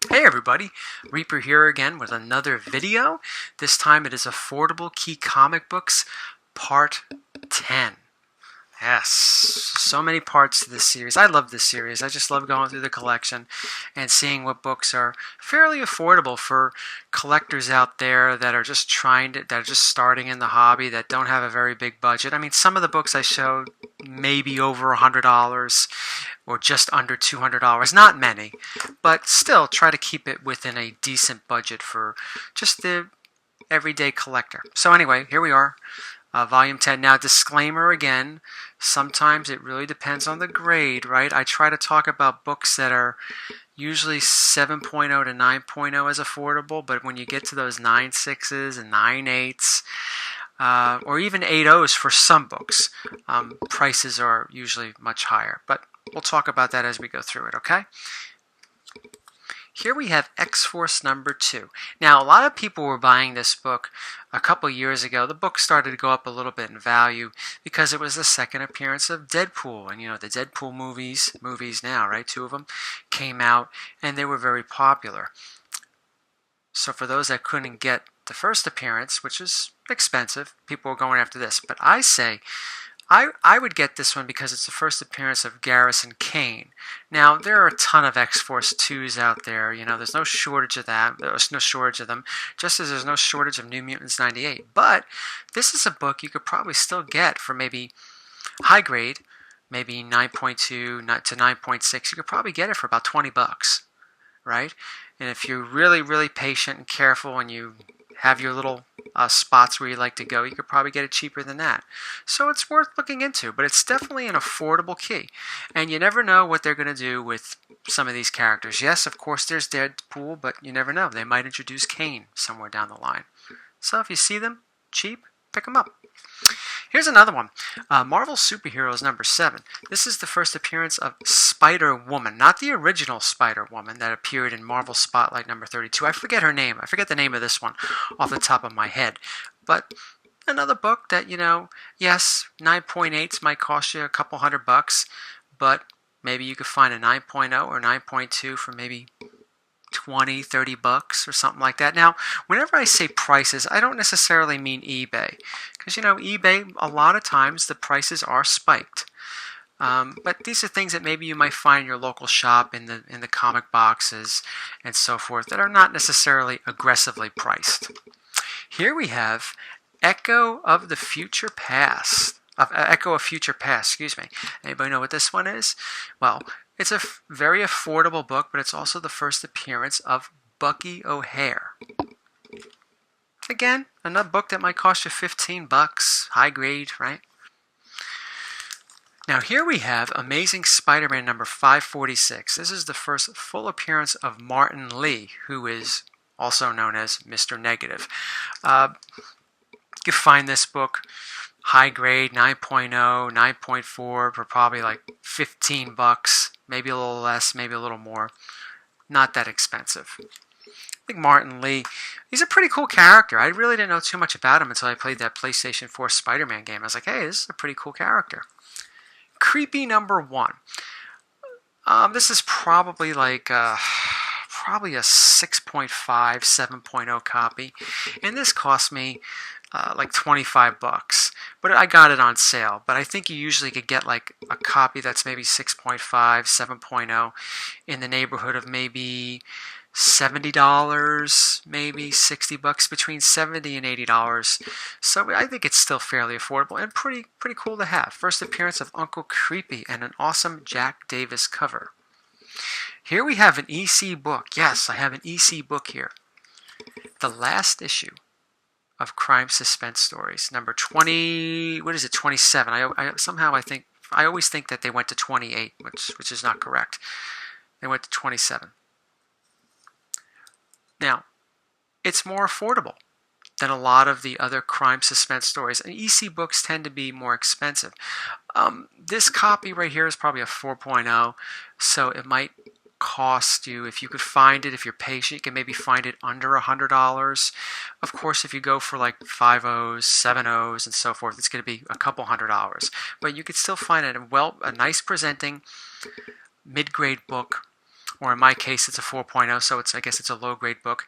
Hey everybody, Reaper here again with another video. This time it is Affordable Key Comic Books Part 10. Yes, so many parts to this series. I love this series. I just love going through the collection and seeing what books are fairly affordable for collectors out there that are just that are just starting in the hobby, that don't have a very big budget. I mean, some of the books I showed maybe over $100 or just under $200. Not many, but still try to keep it within a decent budget for just the everyday collector. So anyway, here we are. Volume 10. Now, disclaimer again, sometimes it really depends on the grade, right? I try to talk about books that are usually 7.0 to 9.0 as affordable, but when you get to those 9.6s and 9.8s, or even 8.0s for some books, prices are usually much higher. But we'll talk about that as we go through it, okay? Here we have X-Force number 2. Now, a lot of people were buying this book a couple years ago. The book started to go up a little bit in value because it was the second appearance of Deadpool. And, you know, the Deadpool movies now, right? 2 of them came out, and they were very popular. So for those that couldn't get the first appearance, which is expensive, people were going after this. But I say, I would get this one because it's the first appearance of Garrison Kane. Now, there are a ton of X-Force 2s out there. You know, there's no shortage of that. There's no shortage of them, just as there's no shortage of New Mutants 98. But this is a book you could probably still get for maybe high grade, maybe 9.2 to 9.6. You could probably get it for about 20 bucks, right? And if you're really, really patient and careful and you have your little spots where you like to go, you could probably get it cheaper than that. So it's worth looking into, but it's definitely an affordable key. And you never know what they're going to do with some of these characters. Yes, of course, there's Deadpool, but you never know. They might introduce Kane somewhere down the line. So if you see them cheap, pick them up. Here's another one. Marvel Superheroes number 7. This is the first appearance of Spider-Woman, not the original Spider-Woman that appeared in Marvel Spotlight number 32. I forget her name. I forget the name of this one off the top of my head. But another book that, you know, yes, 9.8s might cost you a couple $100, but maybe you could find a 9.0 or 9.2 for maybe 20, 30 bucks or something like that. Now, whenever I say prices, I don't necessarily mean eBay, because, you know, eBay, a lot of times the prices are spiked. But these are things that maybe you might find in your local shop, in the comic boxes and so forth, that are not necessarily aggressively priced. Here we have Echo of the Future Past. Echo of Future Past, excuse me. Anybody know what this one is? Well, it's a very affordable book, but it's also the first appearance of Bucky O'Hare. Again, another book that might cost you 15 bucks, high grade, right? Now here we have Amazing Spider-Man number 546. This is the first full appearance of Martin Lee, who is also known as Mr. Negative. You can find this book high grade, 9.0, 9.4 for probably like 15 bucks, maybe a little less, maybe a little more. Not that expensive. I think Martin Lee, he's a pretty cool character. I really didn't know too much about him until I played that PlayStation 4 Spider-Man game. I was like, hey, this is a pretty cool character. Creepy number 1. This is probably like probably a 6.5, 7.0 copy, and this cost me like 25 bucks, but I got it on sale. But I think you usually could get like a copy that's maybe 6.5, 7.0 in the neighborhood of maybe $70, maybe 60 bucks, between $70 and $80. So I think it's still fairly affordable and pretty cool to have. First appearance of Uncle Creepy and an awesome Jack Davis cover. Here we have an EC book. Yes, I have an EC book here. The last issue of Crime Suspense Stories, number 20, what is it, 27. I always think that they went to 28, which is not correct. They went to 27. Now, it's more affordable than a lot of the other crime suspense stories, and EC books tend to be more expensive. This copy right here is probably a 4.0, so it might cost you, if you could find it, if you're patient, you can maybe find it under $100. Of course, if you go for like 5.0s, 7.0s, and so forth, it's going to be a couple $100. But you could still find it a nice presenting mid-grade book or in my case it's a 4.0, so I guess it's a low grade book.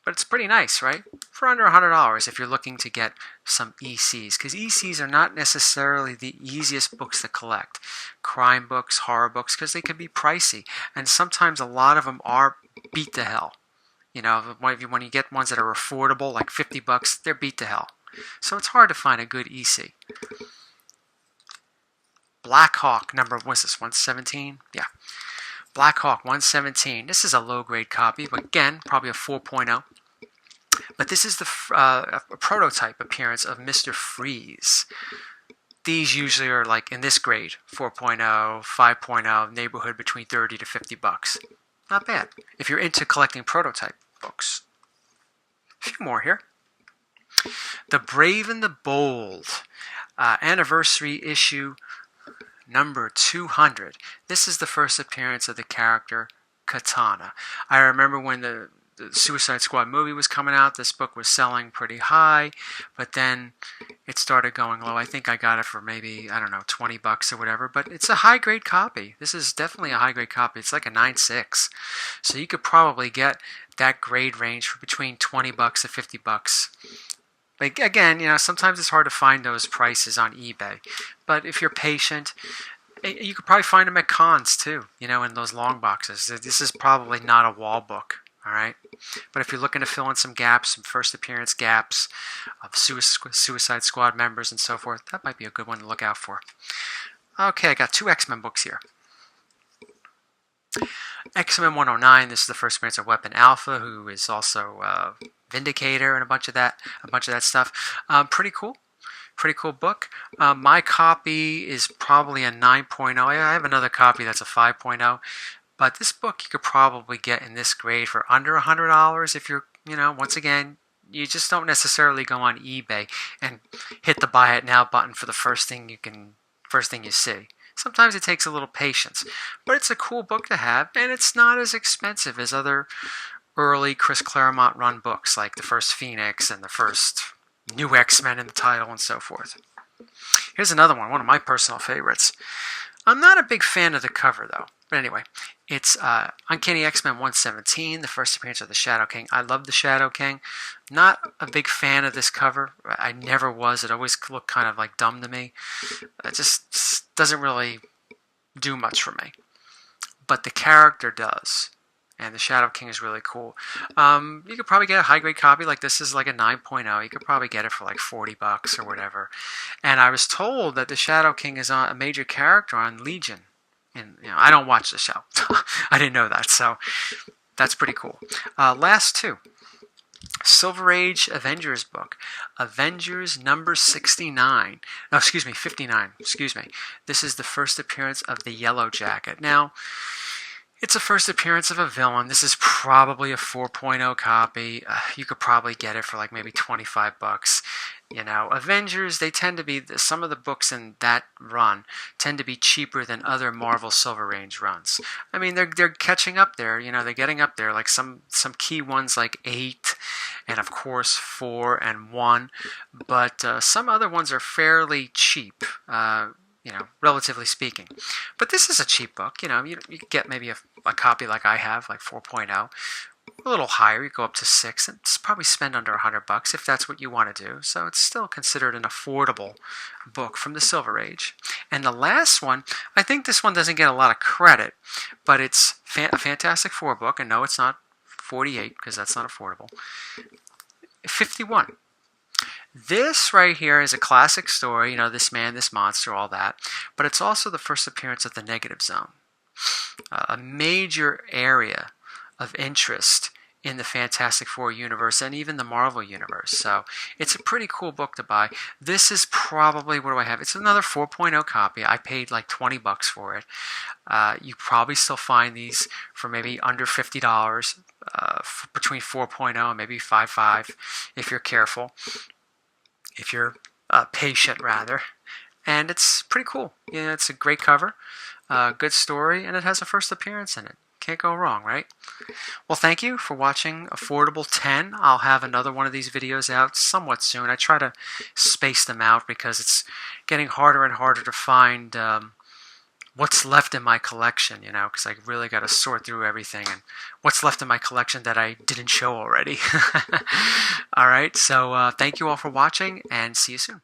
But it's pretty nice, right? For under $100 if you're looking to get some ECs, because ECs are not necessarily the easiest books to collect. Crime books, horror books, because they can be pricey, and sometimes a lot of them are beat to hell. You know, when you get ones that are affordable, like $50, they're beat to hell. So it's hard to find a good EC. Black Hawk number, what's this, 117? Yeah. Black Hawk 117. This is a low grade copy, but again, probably a 4.0. But this is the a prototype appearance of Mr. Freeze. These usually are like in this grade, 4.0, 5.0, neighborhood between 30 to $50. Not bad if you're into collecting prototype books. A few more here. The Brave and the Bold, anniversary issue number 200. This is the first appearance of the character Katana. I remember when the Suicide Squad movie was coming out, this book was selling pretty high, but then it started going low. I think I got it for maybe, I don't know, $20 or whatever, but it's a high grade copy. This is definitely a high grade copy. It's like a 9.6. So you could probably get that grade range for between $20 to $50. Like, again, you know, sometimes it's hard to find those prices on eBay. But if you're patient, you could probably find them at cons too, you know, in those long boxes. This is probably not a wall book, all right? But if you're looking to fill in some gaps, some first appearance gaps of Suicide Squad members and so forth, that might be a good one to look out for. Okay, I got 2 X-Men books here. X-Men 109, this is the first appearance of Weapon Alpha, who is also Vindicator and a bunch of that stuff. Pretty cool book. My copy is probably a 9.0. I have another copy that's a 5.0, but this book you could probably get in this grade for under $100 if you're, you know, once again, you just don't necessarily go on eBay and hit the buy it now button for the first thing you see. Sometimes it takes a little patience, but it's a cool book to have, and it's not as expensive as other early Chris Claremont run books like the first Phoenix and the first New X-Men in the title and so forth. Here's another one of my personal favorites. I'm not a big fan of the cover though, but anyway, it's Uncanny XMen 117, the first appearance of the Shadow King. I love the Shadow King. Not a big fan of this cover. I never was. It always looked kind of like dumb to me. It just doesn't really do much for me. But the character does. And the Shadow King is really cool. You could probably get a high grade copy, like this is like a 9.0. You could probably get it for like $40 or whatever. And I was told that the Shadow King is a major character on Legion. And you know, I don't watch the show. I didn't know that, so that's pretty cool. Last 2. Silver Age Avengers book. Avengers number 69. No, excuse me, 59. Excuse me. This is the first appearance of the Yellow Jacket. Now, it's a first appearance of a villain. This is probably a 4.0 copy. You could probably get it for like maybe $25. You know, Avengers, they tend to be, some of the books in that run tend to be cheaper than other Marvel Silver Age runs. I mean, they're catching up there. You know, they're getting up there. Like some key ones like 8 and of course 4 and 1. But some other ones are fairly cheap. You know, relatively speaking. But this is a cheap book. You know, you get maybe a copy like I have, like 4.0. A little higher, you go up to 6, and it's probably spend under $100 if that's what you want to do. So it's still considered an affordable book from the Silver Age. And the last one, I think this one doesn't get a lot of credit, but it's a Fantastic Four book, and no, it's not 48 because that's not affordable. 51. This right here is a classic story, you know, this man, this monster, all that. But it's also the first appearance of the Negative Zone. A major area of interest in the Fantastic Four universe and even the Marvel universe. So it's a pretty cool book to buy. This is probably, what do I have? It's another 4.0 copy. I paid like $20 for it. You probably still find these for maybe under $50, between 4.0 and maybe 5.5 if you're careful. If you're patient, rather. And it's pretty cool. Yeah, it's a great cover, good story, and it has a first appearance in it. Can't go wrong, right? Well, thank you for watching Affordable 10. I'll have another one of these videos out somewhat soon. I try to space them out because it's getting harder and harder to find what's left in my collection, because I really got to sort through everything and what's left in my collection that I didn't show already. All right, so thank you all for watching and see you soon.